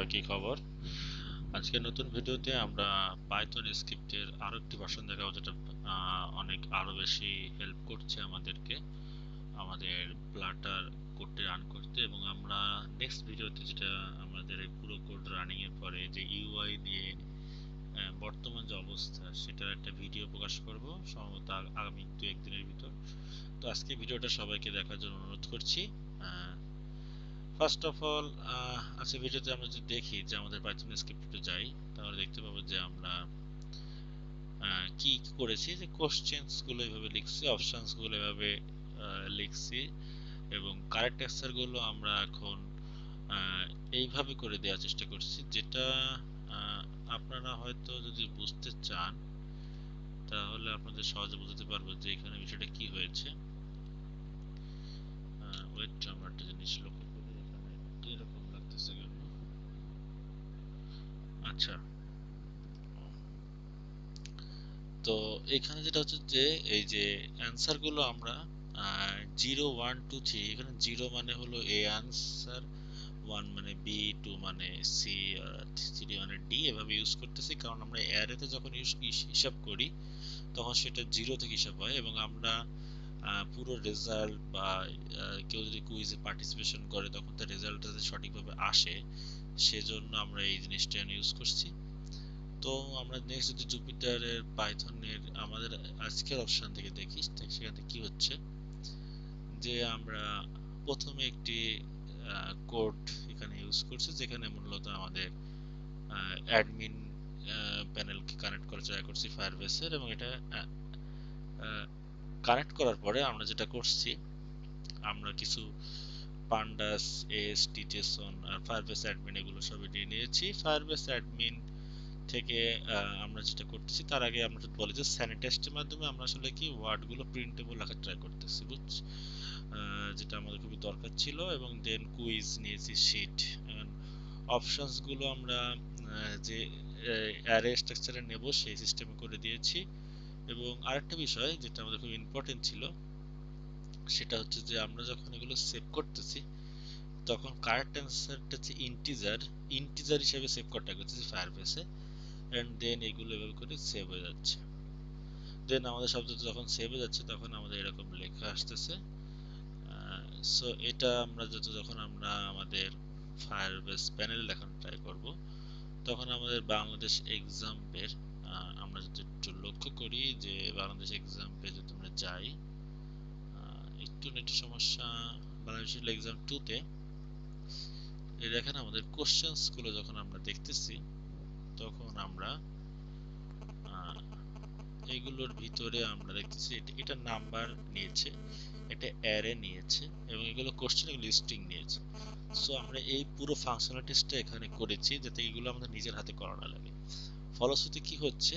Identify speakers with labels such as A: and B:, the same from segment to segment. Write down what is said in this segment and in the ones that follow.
A: সবার কি খবর? আজকে নতুন ভিডিওতে আমরা পাইথন স্ক্রিপ্টের আরো একটি ভার্সন দেখাবো, যেটা অনেক আরো বেশি হেল্প করছে আমাদেরকে আমাদের প্লাটার কোডটি রান করতে। এবং আমরা নেক্সট ভিডিওতে, যেটা আমাদের এই পুরো কোড রানিং এর পরে যে ইউআই নিয়ে বর্তমান যে অবস্থা সেটার একটা ভিডিও প্রকাশ করব সম্ভবত আগামী 2-1 দিনের ভিতর। তো আজকে ভিডিওটা সবাইকে দেখার জন্য অনুরোধ করছি। ফার্স্ট অফ অল, আজকে ভিডিওতে আমরা যদি দেখি যে আমাদের পাইথন স্ক্রিপ্টে যাই, তাহলে দেখতে পাবো যে আমরা কি করেছি, যে কোশ্চেন্স গুলো এভাবে লিখছি, অপশনস গুলো এভাবে লিখছি, এবং কারেক্ট অ্যান্সার গুলো আমরা এখন এইভাবে করে দেওয়ার চেষ্টা করছি, যেটা আহ, আপনারা হয়তো যদি বুঝতে চান তাহলে আপনাদের সহজে বুঝতে পারবো যে এখানে বিষয়টা কি হয়েছে। ওয়েট, আমরা একটা জিনিস লক্ষ্য করি, এখানে এরকম লাগতেছে কেন? আচ্ছা, তো এখানে যেটা হচ্ছে যে এই যে অ্যান্সার গুলো আমরা 0 1 2 3, এখানে 0 মানে হলো এ আনসার, 1 মানে বি, 2 মানে সি, 3 মানে ডি, এভাবে ইউজ করতেছি। কারণ আমরা অ্যারেতে যখন হিসাব করি তখন সেটা 0 থেকে হিসাব হয়, এবং আমরা পুরো রেজাল্ট বা কেউ যদি কুইজে পার্টিসিপেশন করে তখন তার রেজাল্টটা যাতে সঠিকভাবে আসে, সেজন্য আমরা এই জিনিসটা ইউজ করছি। তো আমরা নেক্সট যদি জুপিটারের পাইথনের আমাদের আজকের অপশন থেকে দেখি, সেখানে কি হচ্ছে, যে আমরা প্রথমে একটি কোড এখানে ইউজ করছি, যেখানে মূলত আমাদের অ্যাডমিন প্যানেলকে কানেক্ট করার ট্রাই করছি ফায়ারবেসের, এবং এটা কানেক্ট করার পরে আমরা যেটা করছি, আমরা কিছু পান্ডাস, এস, টিজেসন আর ফায়ারবেস অ্যাডমিন এগুলো সবই নিয়ে নিয়েছি। ফায়ারবেস অ্যাডমিন থেকে আমরা যেটা করতেছি, তার আগে আমরা যদি বলি যে স্যানিটেস্টের মাধ্যমে আমরা আসলে কি ওয়ার্ডগুলো প্রিন্টেবল রাখার ট্রাই করতেছি, যেটা আমাদের খুবই দরকার ছিল। এবং দেন কুইজ নিয়েছি, শিট, অপশনস গুলো আমরা যে অ্যারে স্ট্রাকচারে নেব সেই সিস্টেমে করে দিয়েছি। এবং আরেকটা বিষয় যেটা আমাদের খুব ইম্পর্টেন্ট ছিল, সেটা হচ্ছে যে আমরা যখন এগুলো সেভ করতেছি তখন কারেক্ট অ্যান্সারটা হচ্ছে ইন্টিজার, ইন্টিজার হিসেবে সেভ করাটা করতেছি ফায়ারবেসে, এন্ড দেন এগুলো এভাবে করে সেভ হয়ে যাচ্ছে। দেন আমাদের শব্দটা যখন সেভ হয়ে যাচ্ছে তখন আমাদের এরকম লেখা আসতেছে। সো এটা আমরা যখন আমরা আমাদের ফায়ারবেস প্যানেল দেখানো ট্রাই করব, তখন আমাদের বাংলাদেশ এক্সাম্পের আমরা যদি একটু লক্ষ্য করি, যে বাংলাদেশ এক্সাম্পে যদি আমরা যাই, একটু নেটের সমস্যা, বাংলাদেশ এক্সাম 2 তে এই দেখেন আমাদের কোশ্চেন্স গুলো যখন আমরা দেখতেছি, তখন আমরা এগুলোর ভিতরে আমরা দেখতেছি এটা নাম্বার নিয়েছে, এটা অ্যারে নিয়েছে, এবং এগুলো কোশ্চেন, এগুলো স্ট্রিং নিয়েছে। সো আমরা এই পুরো ফাংশনালিটিসটা এখানে করেছি যাতে এগুলো আমাদের নিজের হাতে করা না লাগে। ফলশ্রুতি কি হচ্ছে,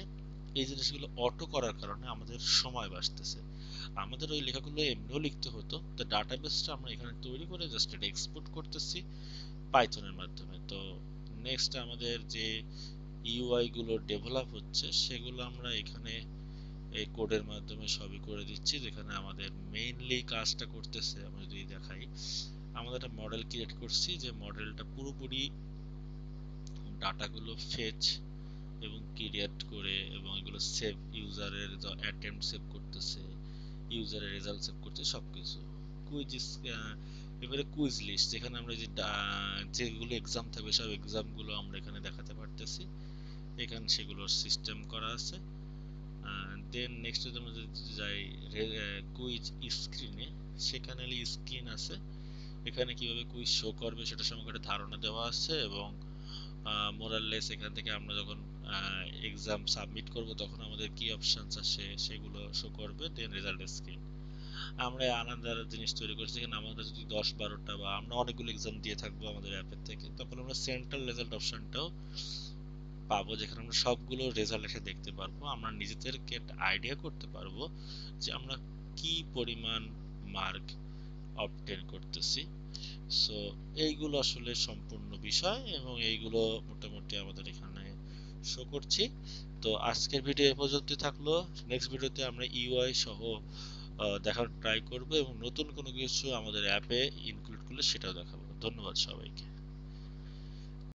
A: এই জিনিসগুলো অটো করার কারণে আমাদের সময় বাঁচতেছে। আমাদের ওই লেখাগুলো এমনিও লিখতে হতো, তো ডাটাবেসটা আমরা এখানে তৈরি করে জাস্ট এটা এক্সপোর্ট করতেছি পাইথনের মাধ্যমে। তো নেক্সট আমাদের যে ইউআই গুলো ডেভেলপ হচ্ছে সেগুলো আমরা এখানে এই কোডের মাধ্যমে সবই করে দিচ্ছি। যেখানে আমাদের মেইনলি কাজটা করতেছে, আমরা যদি দেখাই, আমাদের একটা মডেল ক্রিয়েট করছি, যে মডেলটা পুরোপুরি ডাটাগুলো ফেচ এবং ক্রিয়েট করে, এবং এগুলো সেভ, ইউজারের অ্যাটেম্প্ট সেভ করতেছে, ইউজারের রেজাল্ট সেভ করতে সবকিছু। কুইজ, এবারে কুইজ লিস্ট, যেখানে আমরা যে যেগুলো এক্সাম থাকবে সব এক্সামগুলো আমরা এখানে দেখাতে পারতেছি, এখানে সেগুলোর সিস্টেম করা আছে। দেন নেক্সট যদি আমরা যদি যাই কুইজ স্ক্রিনে, সেখানে স্ক্রিন আছে, এখানে কিভাবে কুইজ শো করবে সেটা সম্পর্কে একটা ধারণা দেওয়া আছে। এবং মোরাললেস এখান থেকে আমরা যখন এক্সাম সাবমিট করব তখন আমাদের কি অপশনস আসে সেগুলো শো করবে। দেন রেজাল্ট স্ক্রিন, আমরা আলাদা জিনিস তৈরি করেছি, এখানে আমাদের যদি 10-12টা বা আমরা অনেকগুলো এক্সাম দিয়ে থাকবো আমাদের অ্যাপের থেকে, তখন আমরা সেন্ট্রাল রেজাল্ট অপশনটাও পাবো, যেখানে আমরা সবগুলো রেজাল্ট এসে দেখতে পারবো। আমরা নিজেদেরকে একটা আইডিয়া করতে পারবো যে আমরা কি পরিমাণ মার্ক অবটেন করতেছি। সো এইগুলো আসলে সম্পূর্ণ বিষয়, এবং এইগুলো মোটামুটি আমাদের এখানে শো করছি। তো আজকের ভিডিও এ পর্যন্তই থাকলো। নেক্সট ভিডিওতে আমরা ইউআই সহ দেখার ট্রাই করব, এবং নতুন কোনো কিছু আমাদের অ্যাপে ইনক্লুড করলে সেটাও দেখাবো। ধন্যবাদ সবাইকে।